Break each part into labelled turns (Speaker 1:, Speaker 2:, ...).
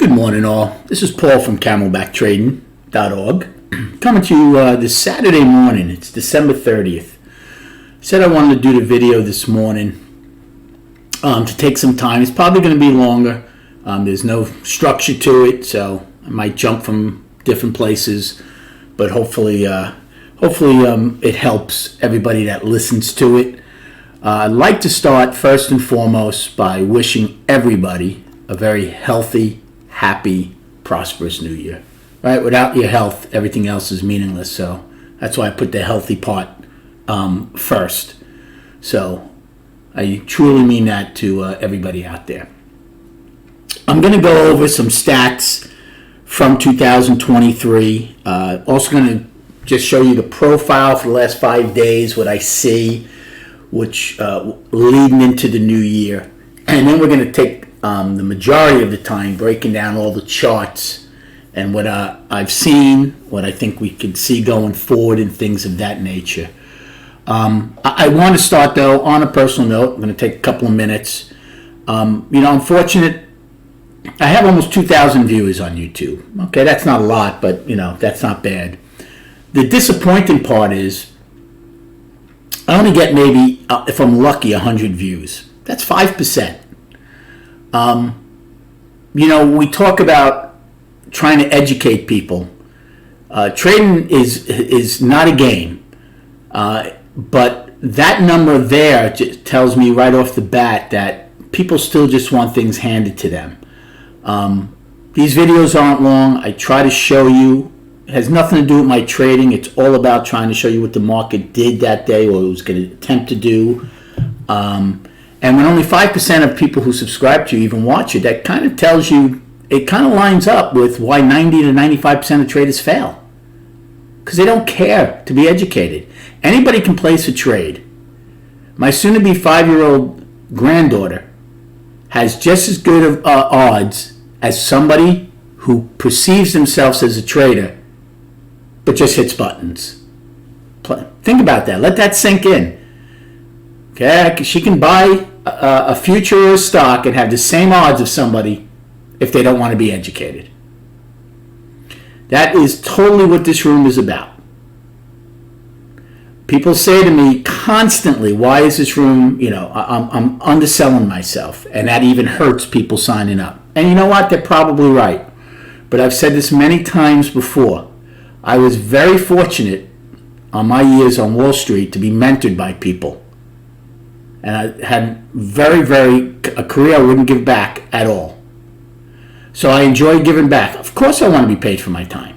Speaker 1: Good morning, all. This is Paul from CamelbackTrading.org coming to you this Saturday morning. It's December 30th. Said I wanted to do the video this morning to take some time. It's probably going to be longer. There's no structure to it, so I might jump from different places, but hopefully it helps everybody that listens to it. I'd like to start first and foremost by wishing everybody a very healthy, happy, prosperous new year. Right? Without your health, everything else is meaningless. So that's why I put the healthy part first. So I truly mean that to everybody out there. I'm going to go over some stats from 2023. Also going to just show you the profile for the last 5 days, what I see, which leading into the new year. And then we're going to take the majority of the time breaking down all the charts and what I've seen, what I think we can see going forward, and things of that nature. I want to start, though, on a personal note. I'm going to take a couple of minutes. I'm fortunate. I have almost 2,000 viewers on YouTube. Okay, that's not a lot, but, that's not bad. The disappointing part is I only get maybe, if I'm lucky, 100 views. That's 5%. We talk about trying to educate people. Trading is not a game, but that number there just tells me right off the bat that people still just want things handed to them. These videos aren't long. I try to show you. It has nothing to do with my trading. It's all about trying to show you what the market did that day, or it was going to attempt to do. And when only 5% of people who subscribe to you even watch it, that kind of tells you, it kind of lines up with why 90 to 95% of traders fail. Because they don't care to be educated. Anybody can place a trade. My soon-to-be 5-year-old granddaughter has just as good of odds as somebody who perceives themselves as a trader, but just hits buttons. Think about that. Let that sink in. Okay, she can buy a future or a stock and have the same odds of somebody if they don't want to be educated. That is totally what this room is about. People say to me constantly, why is this room, I'm underselling myself, and that even hurts people signing up. And you know what? They're probably right. But I've said this many times before. I was very fortunate on my years on Wall Street to be mentored by people. And I had a career I wouldn't give back at all. So I enjoy giving back. Of course I want to be paid for my time.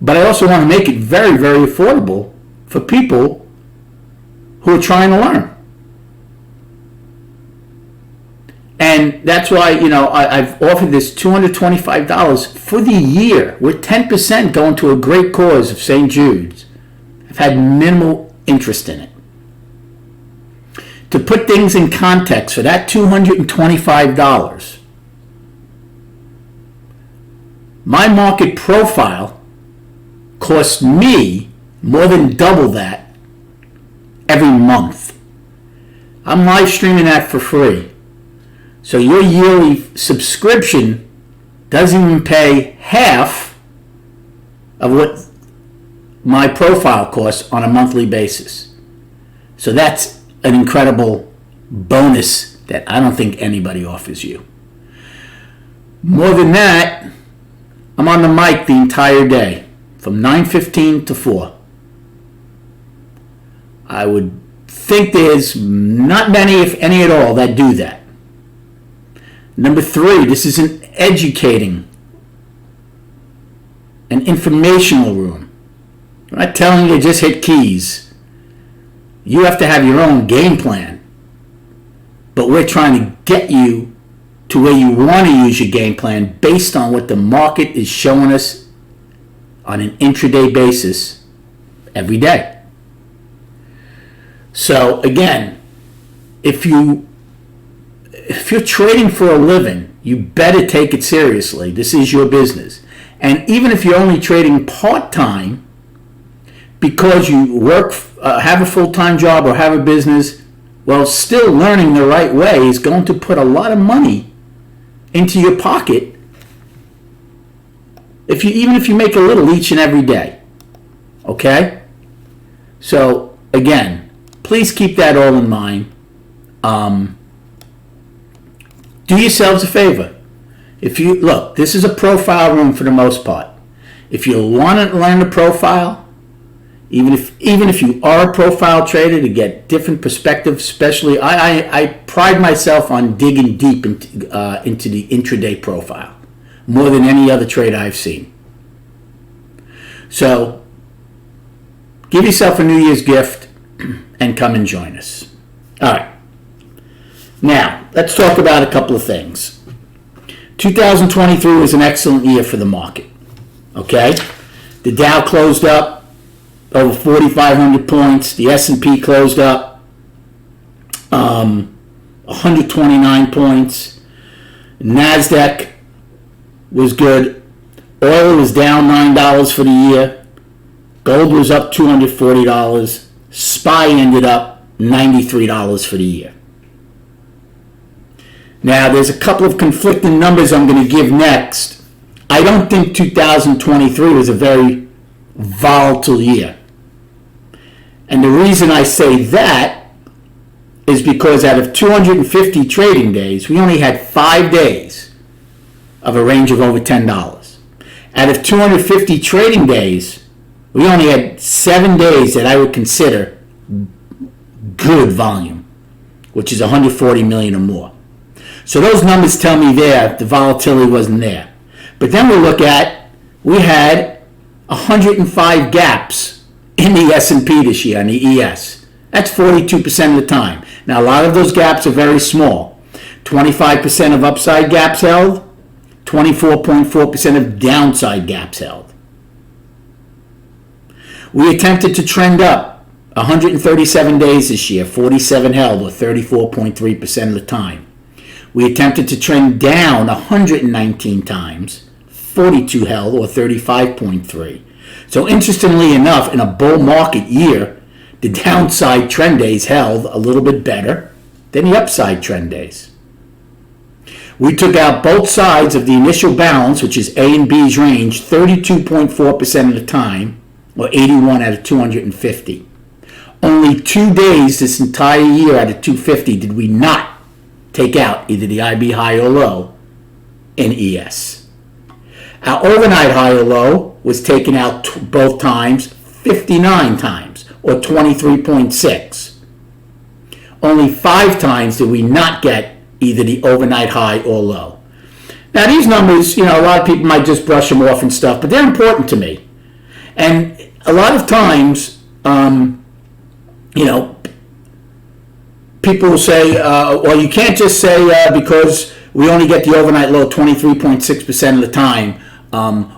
Speaker 1: But I also want to make it very, very affordable for people who are trying to learn. And that's why, I've offered this $225 for the year, with 10% going to a great cause of St. Jude's. I've had minimal interest in it. To put things in context, for that $225, my market profile costs me more than double that every month. I'm live streaming that for free. So your yearly subscription doesn't even pay half of what my profile costs on a monthly basis. So that's an incredible bonus that I don't think anybody offers you. More than that, I'm on the mic the entire day from 9:15 to 4. I would think there's not many, if any at all, that do that. Number 3, this is an educating, an informational room. I'm not telling you to just hit keys. You have to have your own game plan. But we're trying to get you to where you want to use your game plan based on what the market is showing us on an intraday basis every day. So again, if you're trading for a living, you better take it seriously. This is your business. And even if you're only trading part-time because you work, have a full-time job or have a business, well, still learning the right way is going to put a lot of money into your pocket even if you make a little each and every day. Okay? So again, please keep that all in mind. Do yourselves a favor. If you look, this is a profile room for the most part. If you want to learn the profile, even if you are a profile trader, to get different perspectives, especially I pride myself on digging deep into the intraday profile more than any other trader I've seen. So give yourself a New Year's gift and come and join us. All right. Now, let's talk about a couple of things. 2023 was an excellent year for the market. Okay? The Dow closed up over 4,500 points. The S&P closed up 129 points. NASDAQ was good. Oil was down $9 for the year. Gold was up $240. SPY ended up $93 for the year. Now, there's a couple of conflicting numbers I'm going to give next. I don't think 2023 was a very volatile year. And the reason I say that is because out of 250 trading days, we only had 5 days of a range of over $10. Out of 250 trading days, we only had 7 days that I would consider good volume, which is 140 million or more. So those numbers tell me there the volatility wasn't there. But then we had 105 gaps in the S&P this year, on the ES. That's 42% of the time. Now, a lot of those gaps are very small. 25% of upside gaps held, 24.4% of downside gaps held. We attempted to trend up 137 days this year, 47 held, or 34.3% of the time. We attempted to trend down 119 times, 42 held, or 35.3. So interestingly enough, in a bull market year, the downside trend days held a little bit better than the upside trend days. We took out both sides of the initial balance, which is A and B's range, 32.4% of the time, or 81 out of 250. Only 2 days this entire year out of 250 did we not take out either the IB high or low in ES. Our overnight high or low was taken out both times 59 times, or 23.6. Only 5 times did we not get either the overnight high or low. Now these numbers, a lot of people might just brush them off and stuff, but they're important to me. And a lot of times, people will say, well, you can't just say because we only get the overnight low 23.6% of the time,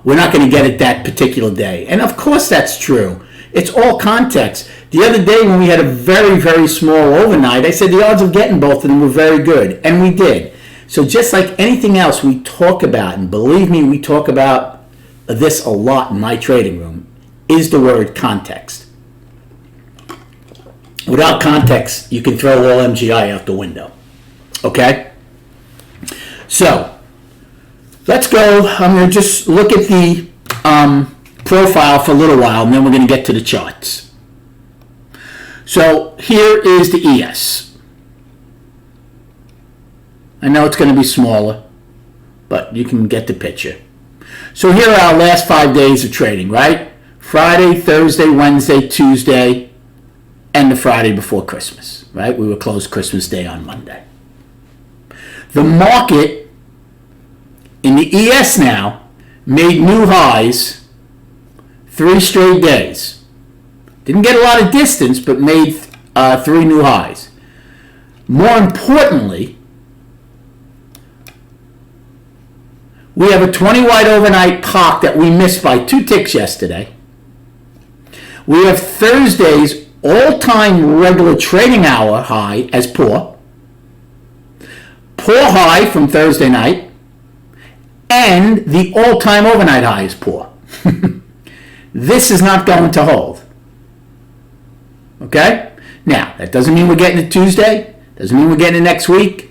Speaker 1: we're not going to get it that particular day. And of course that's true. It's all context. The other day when we had a very, very small overnight, I said the odds of getting both of them were very good. And we did. So just like anything else we talk about, and believe me, we talk about this a lot in my trading room, is the word context. Without context, you can throw all MGI out the window. Okay? So, let's go. I'm going to just look at the profile for a little while, and then we're going to get to the charts. So, here is the ES. I know it's going to be smaller, but you can get the picture. So, here are our last 5 days of trading, right? Friday, Thursday, Wednesday, Tuesday, and the Friday before Christmas, right? We were closed Christmas Day on Monday. The market in the ES now made new highs 3 straight days. Didn't get a lot of distance, but made 3 new highs. More importantly, we have a 20 wide overnight POC that we missed by 2 ticks yesterday. We have Thursday's all-time regular trading hour high as poor high from Thursday night, and the all-time overnight high is poor. This is not going to hold. Okay? Now, that doesn't mean we're getting it Tuesday, doesn't mean we're getting it next week,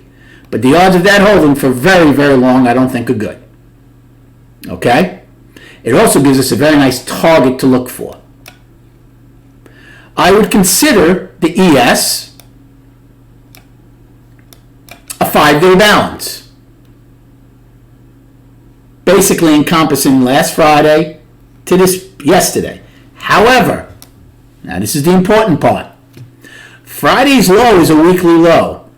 Speaker 1: But the odds of that holding for very, very long, I don't think are good. Okay? It also gives us a very nice target to look for. I would consider the ES a 5-day balance. Basically encompassing last Friday to this yesterday. However, now this is the important part. Friday's low is a weekly low.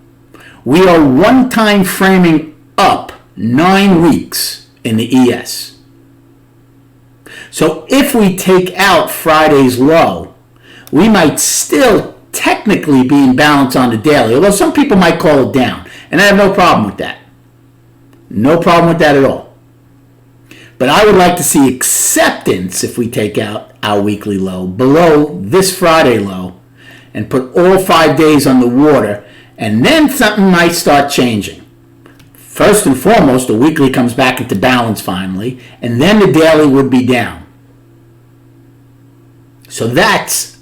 Speaker 1: We are one time framing up 9 weeks in the ES. So if we take out Friday's low, we might still technically be in balance on the daily, although some people might call it down. And I have no problem with that. No problem with that at all. But I would like to see acceptance if we take out our weekly low below this Friday low and put all 5 days on the water, and then something might start changing. First and foremost, the weekly comes back into balance finally, and then the daily would be down. So that's,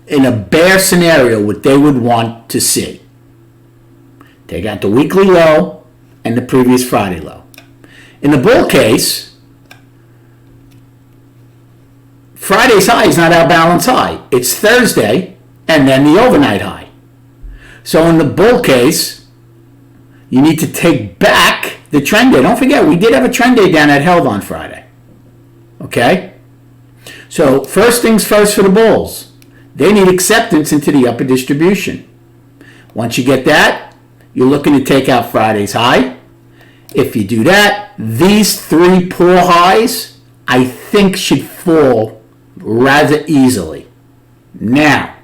Speaker 1: in a bear scenario, what they would want to see. Take out the weekly low and the previous Friday low. In the bull case, Friday's high is not our balance high. It's Thursday and then the overnight high. So in the bull case, you need to take back the trend day. Don't forget, we did have a trend day down that held on Friday. Okay? So first things first for the bulls. They need acceptance into the upper distribution. Once you get that, you're looking to take out Friday's high. If you do that, these 3 poor highs, I think, should fall rather easily. Now,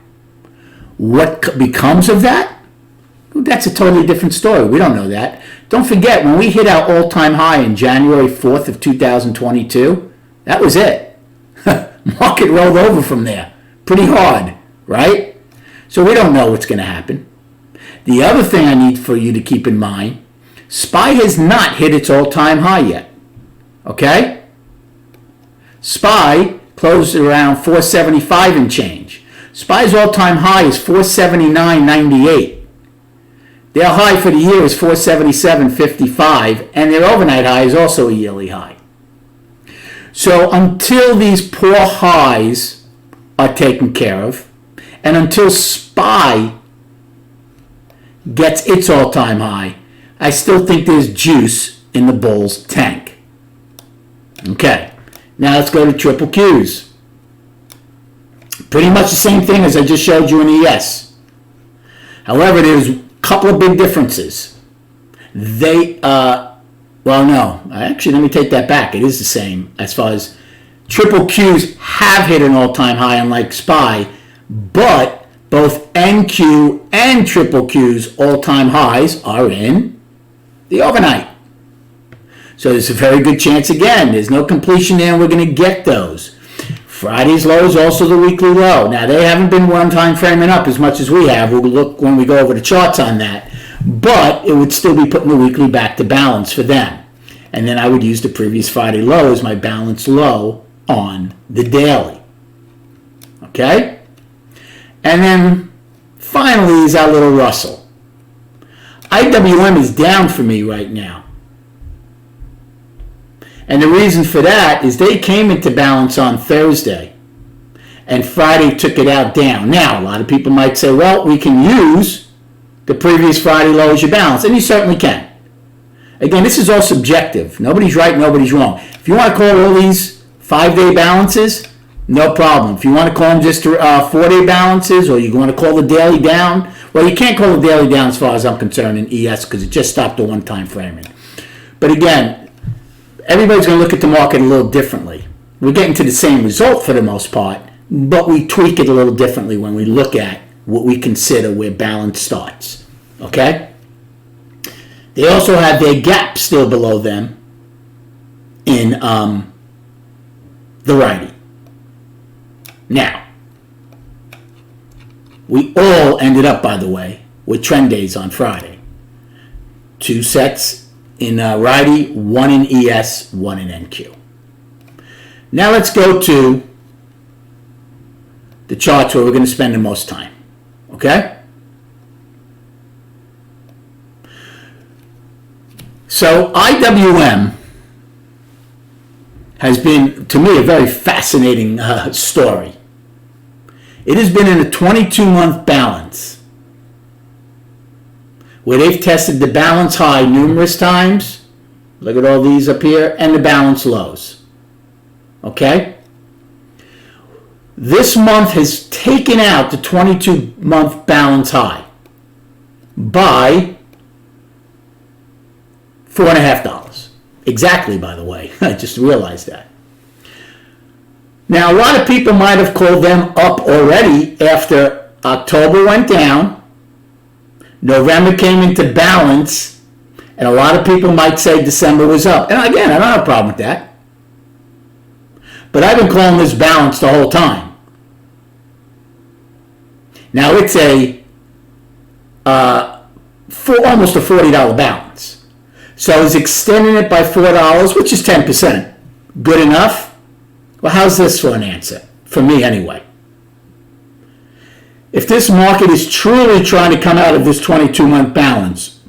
Speaker 1: what becomes of that? That's a totally different story. We don't know that. Don't forget, when we hit our all-time high in January 4th of 2022, that was it. Market rolled over from there. Pretty hard, right? So we don't know what's going to happen. The other thing I need for you to keep in mind, SPY has not hit its all-time high yet. Okay? SPY closed around 475 and change. SPY's all-time high is 479.98. Their high for the year is 477.55, and their overnight high is also a yearly high. So until these poor highs are taken care of, and until SPY gets its all-time high, I still think there's juice in the bull's tank. Okay, now let's go to triple Qs. Pretty much the same thing as I just showed you in ES. However, there's a couple of big differences. Actually, let me take that back. It is the same as far as triple Qs have hit an all-time high, unlike SPY, but both NQ and triple Qs all-time highs are in the overnight. So there's a very good chance, again, there's no completion there, and we're going to get those. Friday's low is also the weekly low. Now, they haven't been one-time framing up as much as we have. We'll look when we go over the charts on that. But it would still be putting the weekly back to balance for them. And then I would use the previous Friday low as my balance low on the daily. Okay? And then finally is our little Russell. IWM is down for me right now. And the reason for that is they came into balance on Thursday, and Friday took it out down. Now, a lot of people might say, well, we can use the previous Friday low as your balance, and you certainly can. Again, this is all subjective. Nobody's right, nobody's wrong. If you want to call all these 5-day balances, no problem. If you want to call them just 4-day balances, or you want to call the daily down, well, you can't call the daily down as far as I'm concerned in ES because it just stopped the one-time framing. But again, everybody's going to look at the market a little differently. We're getting to the same result for the most part, but we tweak it a little differently when we look at what we consider where balance starts. Okay? They also have their gap still below them in the righty. Now, we all ended up, by the way, with trend days on Friday. 2 sets in righty, 1 in ES, 1 in NQ. Now let's go to the charts where we're going to spend the most time. Okay? So IWM has been, to me, a very fascinating story. It has been in a 22-month balance where they've tested the balance high numerous times. Look at all these up here, and the balance lows. Okay? This month has taken out the 22-month balance high by $4.50. Exactly, by the way. I just realized that. Now, a lot of people might have called them up already after October went down, November came into balance, and a lot of people might say December was up. And again, I don't have a problem with that. But I've been calling this balance the whole time. Now, it's almost a $40 balance. So I was extending it by $4, which is 10%. Good enough? Well, how's this for an answer? For me, anyway. If this market is truly trying to come out of this 22-month balance,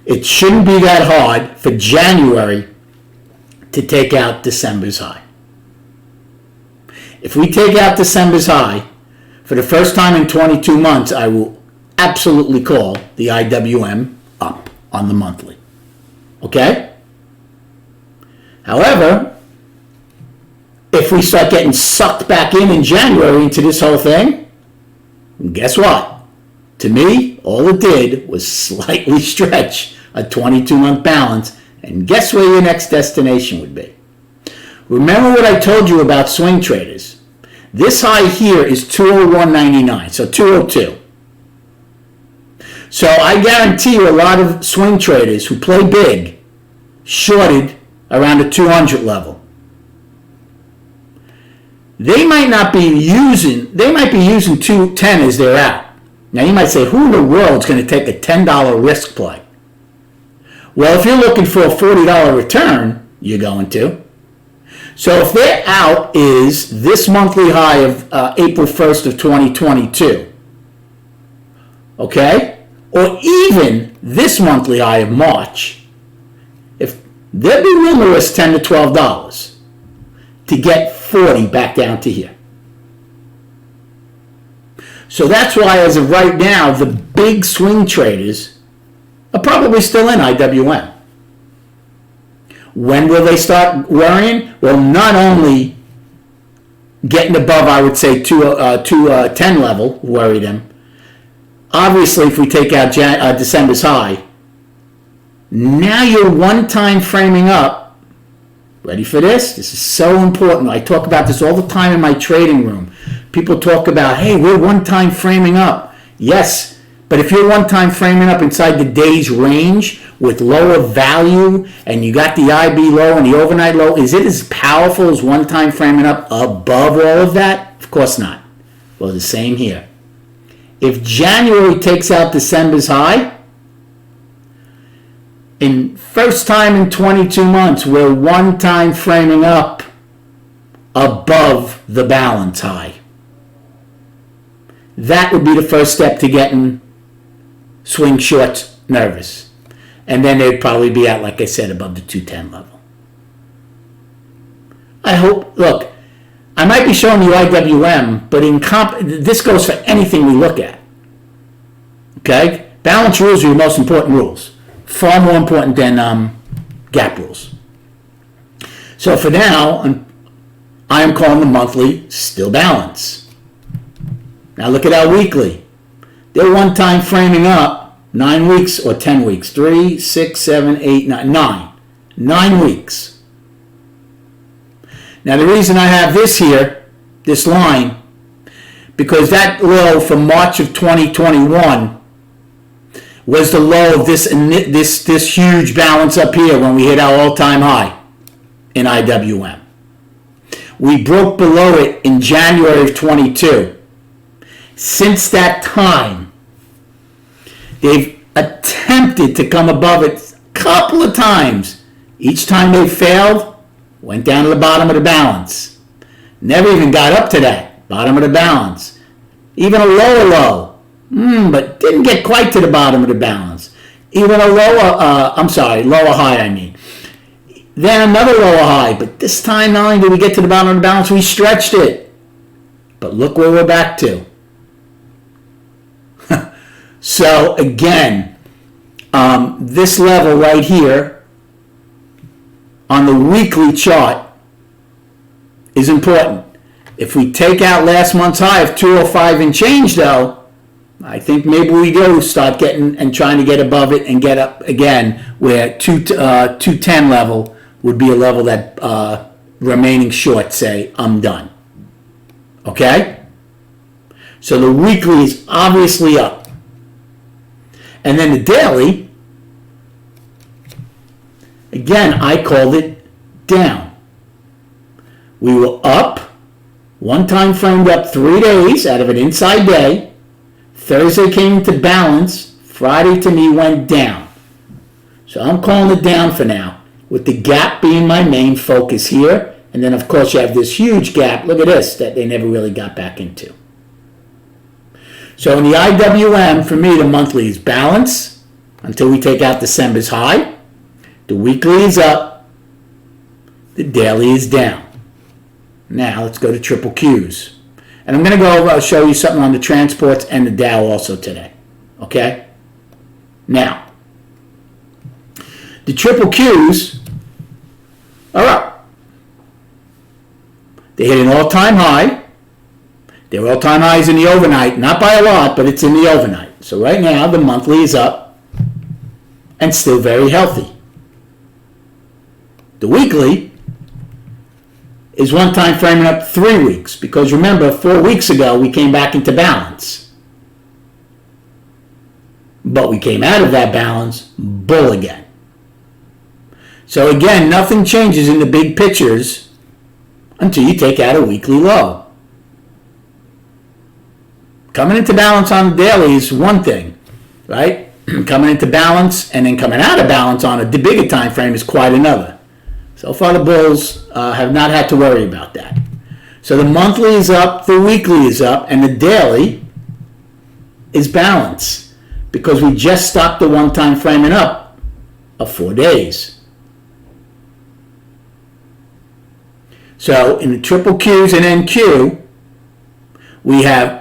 Speaker 1: it shouldn't be that hard for January to take out December's high. If we take out December's high, for the first time in 22 months, I will absolutely call the IWM up on the monthly. Okay? However, if we start getting sucked back in January into this whole thing, guess what? To me, all it did was slightly stretch a 22-month balance, and guess where your next destination would be? Remember what I told you about swing traders. This high here is 201.99, so 202. So I guarantee you a lot of swing traders who play big shorted around the 200 level. They might be using 210 as their out. Now you might say, who in the world is going to take a $10 risk play? Well, if you're looking for a $40 return, you're going to. So if their out is this monthly high of April 1st of 2022, okay, or even this monthly high of March, if there'd be room to risk $10 to $12 to get 40 back down to here. So that's why, as of right now, the big swing traders are probably still in IWM. When will they start worrying? Well, not only getting above, I would say, 210 level worry them. Obviously, if we take out December's high, now you're one-time framing up. Ready for this? This is so important. I talk about this all the time in my trading room. People talk about, hey, we're one-time framing up. Yes, but if you're one-time framing up inside the day's range with lower value and you got the IB low and the overnight low, is it as powerful as one-time framing up above all of that? Of course not. Well, the same here. If January takes out December's high, in first time in 22 months, we're one-time framing up above the balance high. That would be the first step to getting swing shorts nervous. And then they'd probably be at, like I said, above the 210 level. I hope, look, I might be showing you IWM, but this goes for anything we look at. Okay? Balance rules are your most important rules. Far more important than gap rules. So for now, I am calling the monthly still balance. Now look at our weekly. They're one-time framing up 9 weeks or 10 weeks. 3, 6, 7, 8, 9. 9 weeks. Now the reason I have this here, this line, because that low from March of 2021 was the low of this huge balance up here when we hit our all-time high in IWM. We broke below it in January of 22. Since that time, they've attempted to come above it a couple of times. Each time they failed, went down to the bottom of the balance. Never even got up to that, bottom of the balance. Even a lower low, but didn't get quite to the bottom of the balance. even a lower high, I mean. Then another lower high, but this time not only did we get to the bottom of the balance, we stretched it. But look where we're back to. So again, this level right here on the weekly chart is important. If we take out last month's high of 205 and change though, I think maybe we go start getting and trying to get above it and get up again where 210 level would be a level that remaining short say, I'm done. Okay? So the weekly is obviously up. And then the daily, again, I called it down. We were up, one time framed up 3 days out of an inside day. Thursday came into balance. Friday to me went down. So I'm calling it down for now, with the gap being my main focus here. And then, of course, you have this huge gap. Look at this, that they never really got back into. So in the IWM, for me, the monthly is balance until we take out December's high. The weekly is up. The daily is down. Now let's go to triple Qs. And I'm going to go over, I'll show you something on the transports and the Dow also today. Okay? Now, the triple Qs are up. They hit an all-time high. They were all-time highs in the overnight, not by a lot, but it's in the overnight. So right now, the monthly is up and still very healthy. The weekly is one time framing up 3 weeks, because remember, 4 weeks ago, we came back into balance. But we came out of that balance, bull again. So again, nothing changes in the big pictures until you take out a weekly low. Coming into balance on the daily is one thing, right? Coming into balance and then coming out of balance on a bigger time frame is quite another. So far the bulls have not had to worry about that. So the monthly is up, the weekly is up, and the daily is balance because we just stopped the one time framing up of 4 days. So in the triple Qs and NQ, we have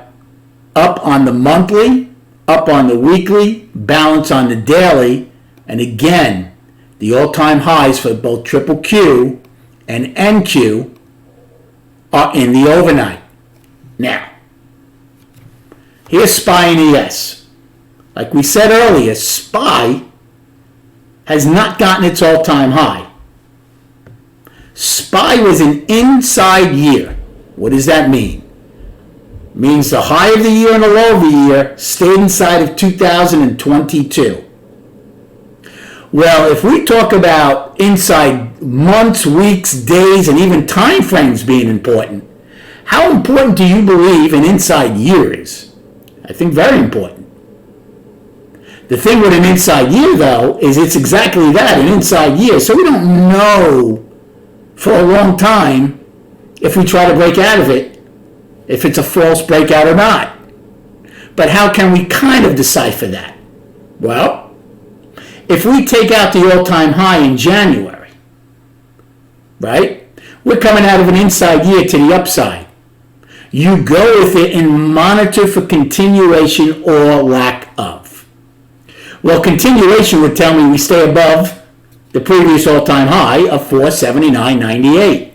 Speaker 1: up on the monthly, up on the weekly, balance on the daily, and again, the all-time highs for both triple Q and NQ are in the overnight. Now, here's SPY and ES. Like we said earlier, SPY has not gotten its all-time high. SPY was an inside year. What does that mean? Means the high of the year and the low of the year stayed inside of 2022. Well, if we talk about inside months, weeks, days, and even time frames being important, how important do you believe an inside year is? I think very important. The thing with an inside year, though, is it's exactly that, an inside year. So we don't know for a long time if we try to break out of it, if it's a false breakout or not. But how can we kind of decipher that? Well, if we take out the all-time high in January, right? We're coming out of an inside year to the upside. You go with it and monitor for continuation or lack of. Well, continuation would tell me we stay above the previous all-time high of 479.98.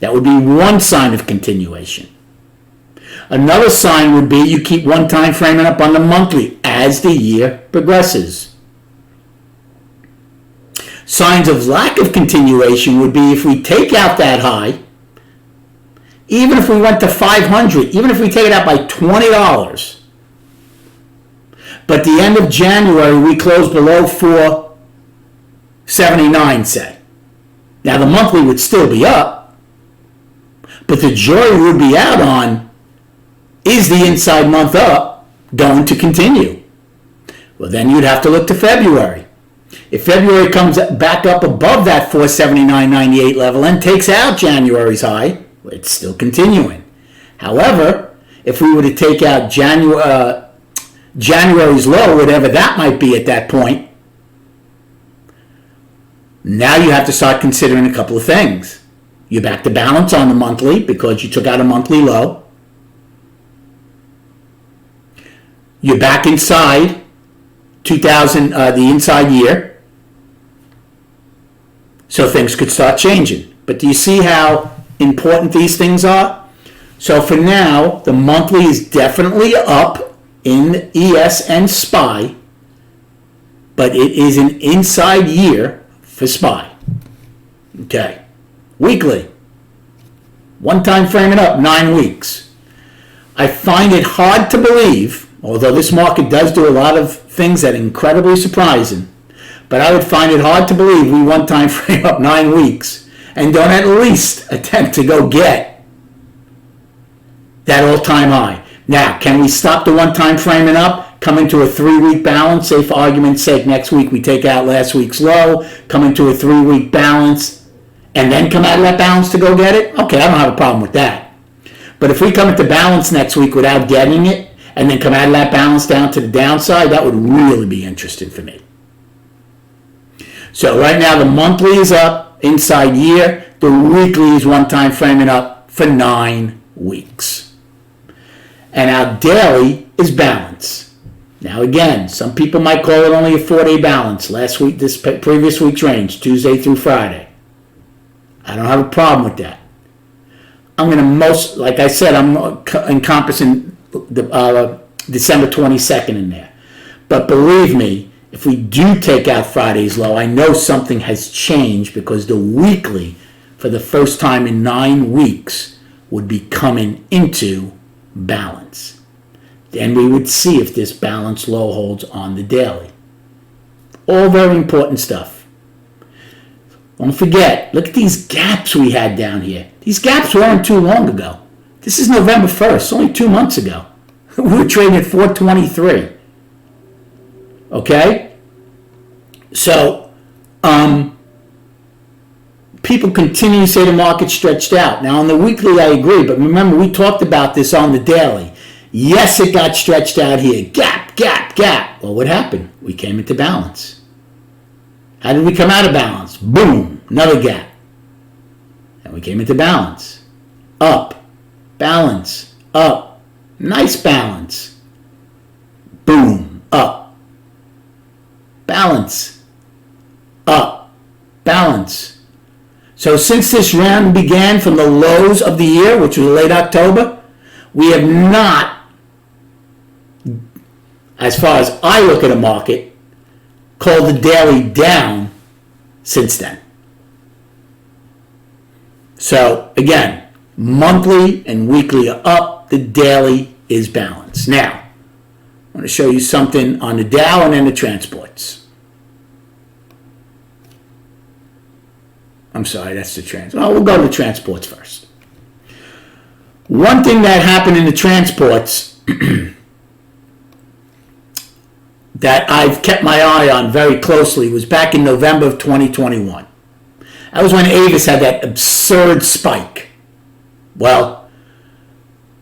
Speaker 1: That would be one sign of continuation. Another sign would be you keep one time framing up on the monthly as the year progresses. Signs of lack of continuation would be if we take out that high, even if we went to 500, even if we take it out by $20, but the end of January we close below 479, say. Now the monthly would still be up, but the jury would be out on, is the inside month up going to continue? Well, then you'd have to look to February. If February comes back up above that 479.98 level and takes out January's high, it's still continuing. However, if we were to take out January's low, whatever that might be at that point, Now you have to start considering a couple of things. You're back to balance on the monthly because you took out a monthly low. You're back inside the inside year. So things could start changing. But do you see how important these things are? So for now, the monthly is definitely up in ES and SPY, but it is an inside year for SPY. Okay. Weekly. One time framing up, 9 weeks. I find it hard to believe, although this market does do a lot of things that are incredibly surprising, but I would find it hard to believe we one time frame up 9 weeks and don't at least attempt to go get that all-time high. Now, can we stop the one-time framing up, come into a 3-week balance, say for argument's sake, next week we take out last week's low, come into a 3-week balance, and then come out of that balance to go get it? Okay, I don't have a problem with that. But if we come into balance next week without getting it, and then come out of that balance down to the downside, that would really be interesting for me. So right now the monthly is up, inside year. The weekly is one-time framing up for 9 weeks. And our daily is balance. Now again, some people might call it only a 4-day balance. Last week, this previous week's range, Tuesday through Friday. I don't have a problem with that. I'm going to like I said, I'm encompassing the December 22nd in there. But believe me, if we do take out Friday's low, I know something has changed because the weekly, for the first time in 9 weeks, would be coming into balance. Then we would see if this balance low holds on the daily. All very important stuff. Don't forget, look at these gaps we had down here. These gaps weren't too long ago. This is November 1st, only 2 months ago. We were trading at 423. Okay? So, people continue to say the market's stretched out. Now, on the weekly, I agree, but remember, we talked about this on the daily. Yes, it got stretched out here. Gap, gap, gap. Well, what happened? We came into balance. How did we come out of balance? Boom, another gap. And we came into balance. Up, balance, up. Nice balance. Boom, up. Balance, up, balance. So since this round began from the lows of the year, which was late October, we have not, as far as I look at a market, called the daily down since then. So again, monthly and weekly are up, the daily is balanced. Now, I want to show you something on the Dow and then the transports. I'm sorry, that's the transports. Well, we'll go to the transports first. One thing that happened in the transports that I've kept my eye on very closely was back in November of 2021. That was when Avis had that absurd spike. Well,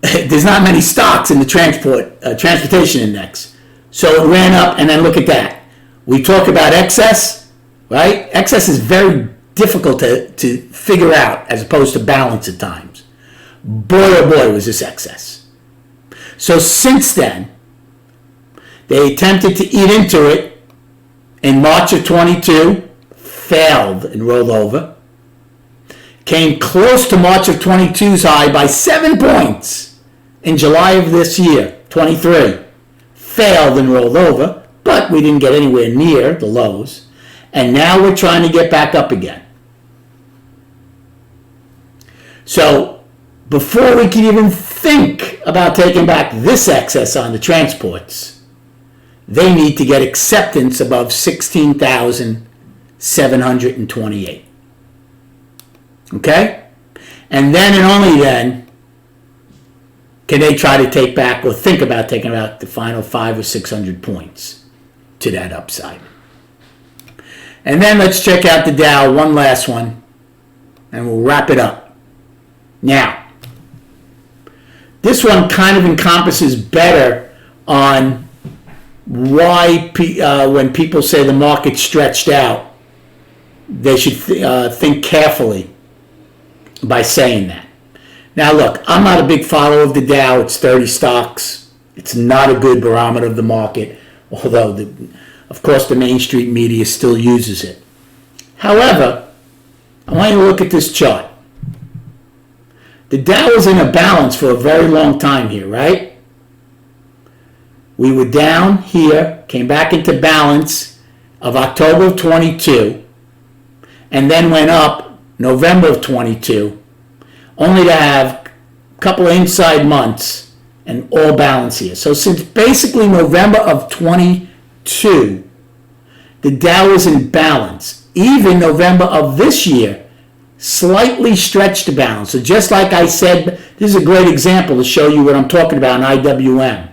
Speaker 1: there's not many stocks in the transportation index. So it ran up, and then look at that. We talk about excess, right? Excess is very difficult to figure out as opposed to balance at times. Boy, oh boy, was this excess. So since then, they attempted to eat into it in March of 22, failed and rolled over. Came close to March of 22's high by 7 points in July of this year, 23. Failed and rolled over, but we didn't get anywhere near the lows. And now we're trying to get back up again. So before we can even think about taking back this excess on the transports, they need to get acceptance above 16,728. Okay? And then and only then can they try to take back or think about taking out the final 500 or 600 points to that upside. And then let's check out the Dow, one last one, and we'll wrap it up. Now, this one kind of encompasses better on why when people say the market's stretched out, they should think carefully by saying that. Now look, I'm not a big follower of the Dow. It's 30 stocks. It's not a good barometer of the market, although of course the mainstream media still uses it. However, I want you to look at this chart. The Dow was in a balance for a very long time here, right? We were down here, came back into balance of October of 22, and then went up November of 22, only to have a couple of inside months and all balance here. So since basically November of 22, the Dow is in balance. Even November of this year, slightly stretched to balance. So just like I said, this is a great example to show you what I'm talking about in IWM.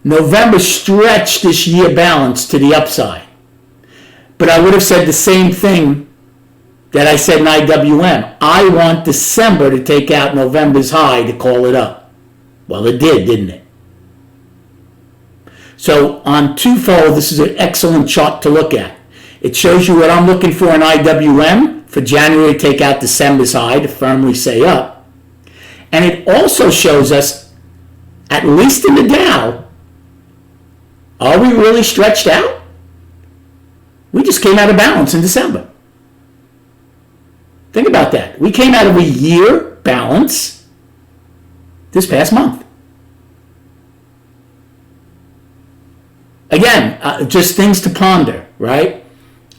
Speaker 1: November stretched this year balance to the upside. But I would have said the same thing that I said in IWM. I want December to take out November's high to call it up. Well, it did, didn't it? So on twofold, this is an excellent chart to look at. It shows you what I'm looking for in IWM for January to take out December's high to firmly say up. And it also shows us, at least in the Dow, are we really stretched out? We just came out of balance in December. Think about that. We came out of a year balance this past month. Again, just things to ponder, right?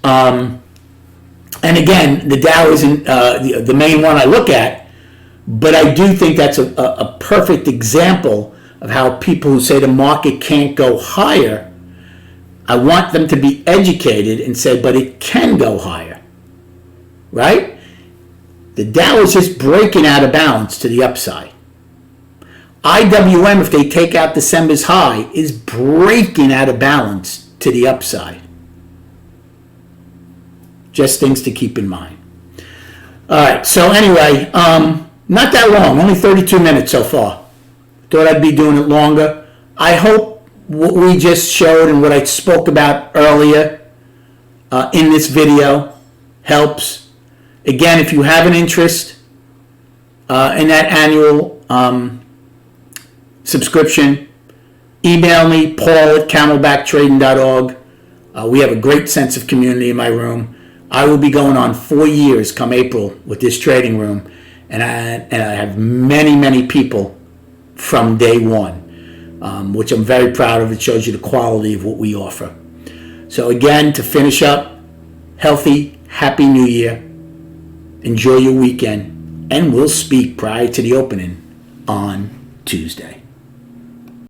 Speaker 1: And again, the Dow isn't the main one I look at, but I do think that's a perfect example of how people who say the market can't go higher, I want them to be educated and say, but it can go higher, right? The Dow is just breaking out of balance to the upside. IWM, if they take out December's high, is breaking out of balance to the upside. Just things to keep in mind. All right, so anyway, not that long, only 32 minutes so far. Thought I'd be doing it longer. I hope what we just showed and what I spoke about earlier in this video helps. Again, if you have an interest in that annual subscription, email me, paul@camelbacktrading.org. We have a great sense of community in my room. I will be going on 4 years come April with this trading room, and I have many, many people from day one, which I'm very proud of. It shows you the quality of what we offer. So again, to finish up, healthy, happy New Year. Enjoy your weekend, and we'll speak prior to the opening on Tuesday.